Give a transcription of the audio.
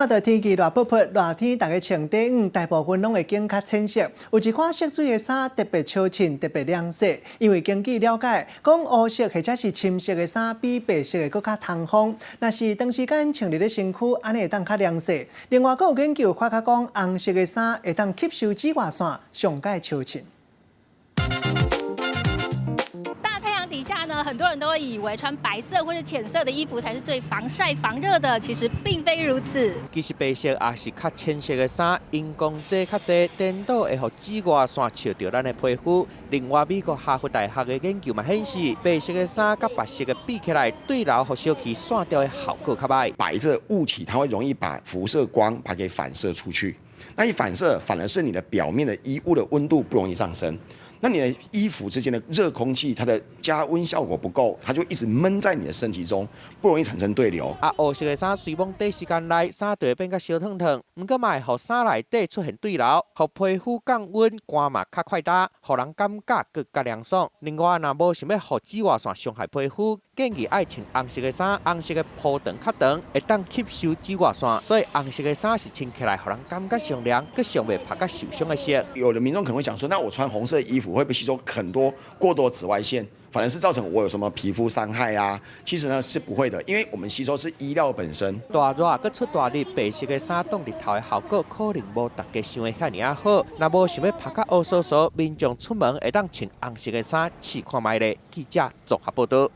看到天气热扑扑，热天大家穿短裤，大部分拢会经较浅色。有一款色水的衫特别超衬，特别亮色。因为根据了解，讲乌色或者是深色的衫比白色的搁较通风。若是长时间穿伫咧身躯，安尼会当较亮色。另外，佫有研究发觉讲，红色的衫会当吸收紫外线，上界超衬。 底下呢，很多人都会以为穿白色或是浅色的衣服才是最防晒防热的，其实并非如此。其实白色也是较浅色的衫，因光剂较侪，颠倒会互紫外线照到咱的皮肤。另外，美国哈佛大学的研究嘛显示，白色的衫甲白色的比起来，对流和小气散掉的效果较歹。白色雾体它会容易把辐射光把它给反射出去，那一反射反而是你的表面的衣物的温度不容易上升。 那你的衣服之间的热空气，它的加温效果不够，它就一直闷在你的身体中，不容易产生对流。黑色的衫随风短时间内，衫就会变甲烧烫烫，毋过嘛会互衫内底出现对流，互皮肤降温，汗嘛较快打，互人感觉更加凉爽。另外，若无想要互紫外线伤害皮肤，建议爱穿红色的衫，红色的铺长较长，会当吸收紫外线，所以红色的衫是穿起来互人感觉上凉，佮上袂拍甲受伤的色。有的民众可能会想说，那我穿红色衣服会不会吸收很多过多紫外线？ 反而是造成我有什么皮肤伤害啊？其实呢是不会的，因为我们吸收是衣料本身。大热佮出大日，白色的衫挡日头的效果可能无大家想的遐尔好。若无想要拍甲乌酥酥，民众出门会当穿红色的衫试看卖咧。记者综合报道。